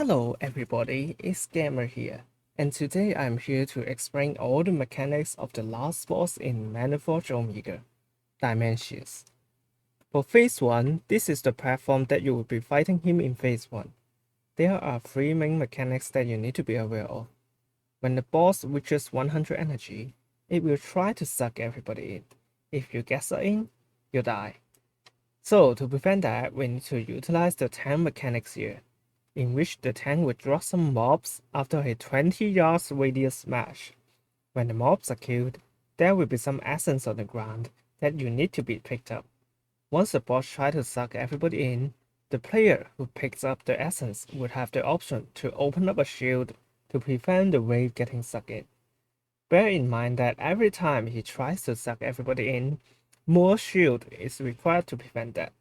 Hello everybody, it's gAIMer here, and today I'm here to explain all the mechanics of the last boss in Manaforge Omega, Dimensius. For Phase 1, this is the platform that you will be fighting him in Phase 1. There are 3 main mechanics that you need to be aware of. When the boss reaches 100 energy, it will try to suck everybody in. If you get sucked in, you die. So to prevent that, we need to utilize the tank mechanics here, in which the tank will drop some mobs after a 20 yards radius smash. When the mobs are killed, there will be some essence on the ground that you need to be picked up. Once the boss tries to suck everybody in, the player who picks up the essence would have the option to open up a shield to prevent the wave getting sucked in. Bear in mind that every time he tries to suck everybody in, more shield is required to prevent that.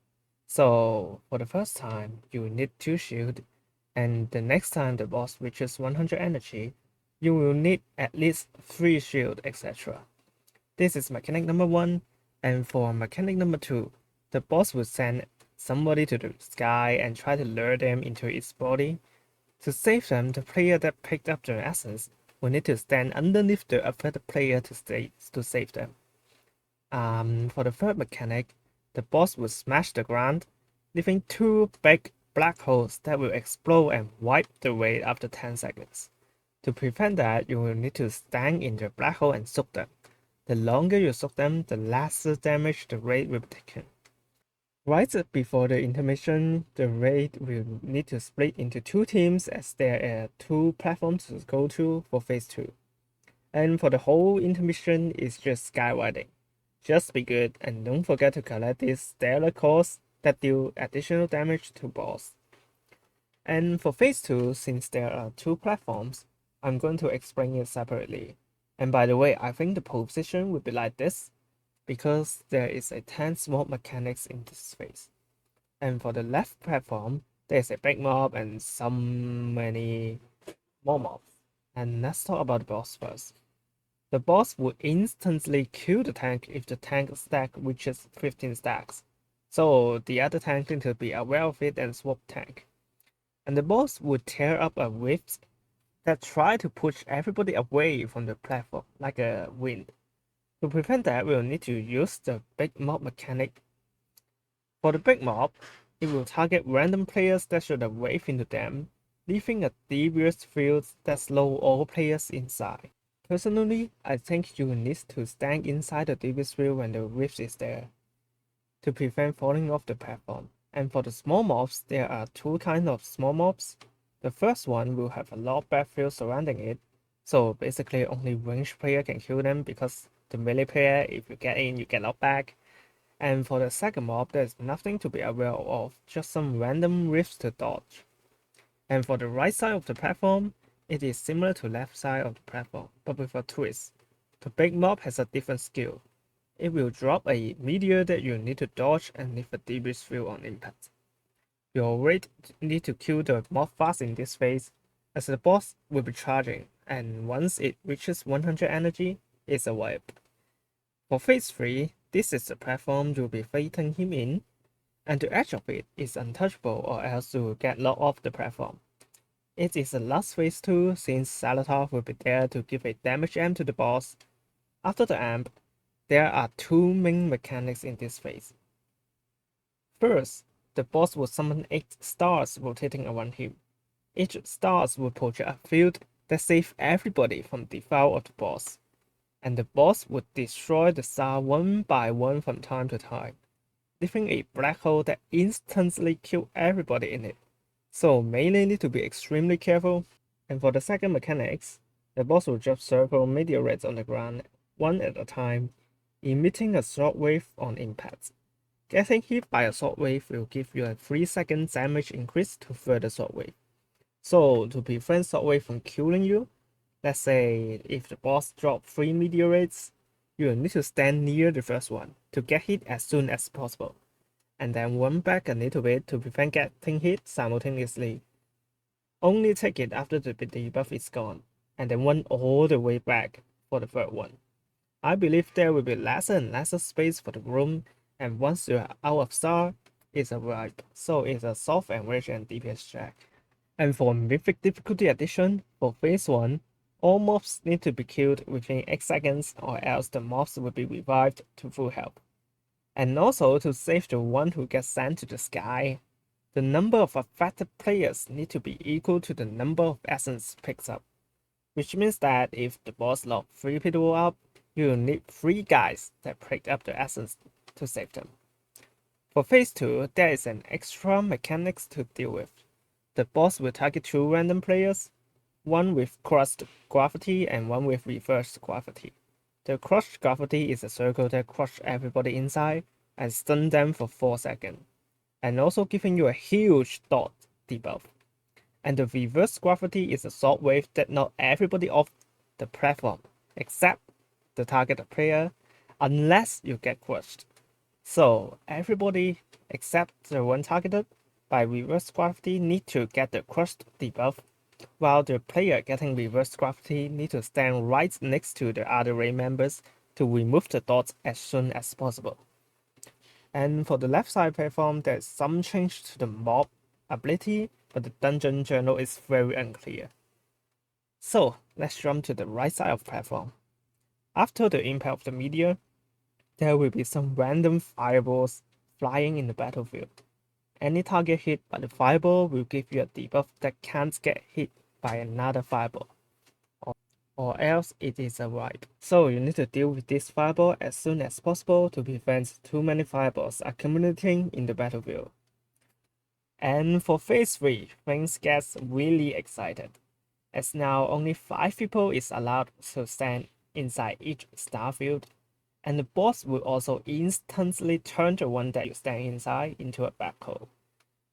So for the first time, you will need 2 shield, and the next time the boss reaches 100 energy, you will need at least 3 shield, etc. This is mechanic number 1, and for mechanic number 2, the boss will send somebody to the sky and try to lure them into its body. To save them, the player that picked up the essence will need to stand underneath the affected player to save them. For the third mechanic, the boss will smash the ground, leaving 2 big black holes that will explode and wipe the raid after 10 seconds. To prevent that, you will need to stand in the black hole and soak them. The longer you soak them, the lesser damage the raid will be taken. Right before the intermission, the raid will need to split into 2 teams as there are 2 platforms to go to for Phase 2. And for the whole intermission is just skywarding. Just be good and don't forget to collect these stellar cores that deal additional damage to boss. And for Phase 2, since there are 2 platforms, I'm going to explain it separately. And by the way, I think the position will be like this, because there is a 10 small mechanics in this phase. And for the left platform, there's a big mob and many more mobs. And let's talk about the boss first. The boss would instantly kill the tank if the tank stack reaches 15 stacks. So the other tank need to be aware of it and swap tank. And the boss would tear up a rift that try to push everybody away from the platform like a wind. To prevent that, we'll need to use the big mob mechanic. For the big mob, it will target random players that shoot a wave into them, leaving a devious field that slow all players inside. Personally, I think you will need to stand inside the devious field when the rift is there, to prevent falling off the platform. And for the small mobs, there are 2 kinds of small mobs. The first one will have a lot of battlefield surrounding it, so basically only ranged player can kill them because the melee player, if you get in, you get knocked back. And for the second mob, there's nothing to be aware of, just some random rifts to dodge. And for the right side of the platform, it is similar to left side of the platform, but with a twist. The big mob has a different skill. It will drop a meteor that you need to dodge and leave a debris field on impact. You already need to kill the mob fast in this phase, as the boss will be charging, and once it reaches 100 energy, it's a wipe. For Phase 3, this is the platform you'll be fighting him in, and the edge of it is untouchable or else you will get locked off the platform. It is the last phase 2 since Salatov will be there to give a damage amp to the boss. After the amp, there are 2 main mechanics in this phase. First, the boss will summon 8 stars rotating around him. Each stars will project a field that saves everybody from the fall of the boss, and the boss would destroy the star one by one from time to time, leaving a black hole that instantly kills everybody in it. So melee need to be extremely careful. And for the second mechanics, the boss will drop circle meteorites on the ground, one at a time, emitting a shockwave on impact. Getting hit by a shockwave will give you a 3-second damage increase to further shockwave. So to prevent shockwave from killing you, let's say if the boss drops 3 meteorites, you will need to stand near the first one to get hit as soon as possible, and then run back a little bit to prevent getting hit simultaneously. Only take it after the debuff is gone, and then run all the way back for the third one. I believe there will be lesser and lesser space for the room, and once you are out of star, it's a wipe, so it's a soft and rage and DPS check. And for Mythic difficulty addition, for phase 1, all mobs need to be killed within 8 seconds or else the mobs will be revived to full health. And also to save the one who gets sent to the sky, the number of affected players need to be equal to the number of essence picked up. Which means that if the boss locked 3 people up, you will need 3 guys that picked up the essence to save them. For phase 2, there is an extra mechanics to deal with. The boss will target 2 random players, one with crushed gravity and one with reversed gravity. The crushed gravity is a circle that crushes everybody inside and stun them for 4 seconds, and also giving you a huge dot debuff. And the reverse gravity is a short wave that knocks everybody off the platform except the targeted player unless you get crushed. So everybody except the one targeted by reverse gravity need to get the crushed debuff, while the player getting reverse gravity need to stand right next to the other raid members to remove the dots as soon as possible. And for the left side platform, there's some change to the mob ability, but the dungeon journal is very unclear. So let's jump to the right side of the platform. After the impact of the meteor, there will be some random fireballs flying in the battlefield. Any target hit by the fireball will give you a debuff that can't get hit by another fireball, or else it is a wipe. So you need to deal with this fireball as soon as possible to prevent too many fireballs accumulating in the battlefield. And for phase 3, things get really excited, as now only 5 people is allowed to stand inside each starfield, and the boss will also instantly turn the one that you stand inside into a black hole.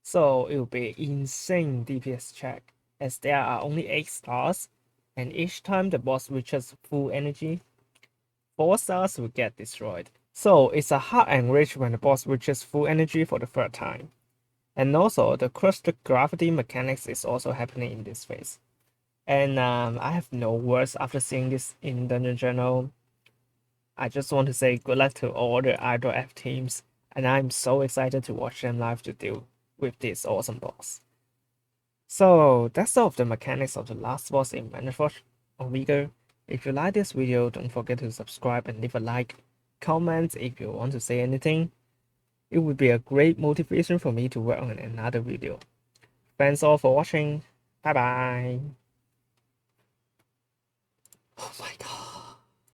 So it will be insane DPS check, as there are only 8 stars, and each time the boss reaches full energy, 4 stars will get destroyed. So it's a hard enrage when the boss reaches full energy for the 3rd time. And also, the crushed gravity mechanics is also happening in this phase. And I have no words after seeing this in Dungeon Journal. I just want to say good luck to all the Idol F teams, and I'm so excited to watch them live to deal with this awesome boss. So that's all of the mechanics of the last boss in Manaforge Omega. If you like this video, don't forget to subscribe and leave a like, comment if you want to say anything. It would be a great motivation for me to work on another video. Thanks all for watching. Bye bye. Oh my god.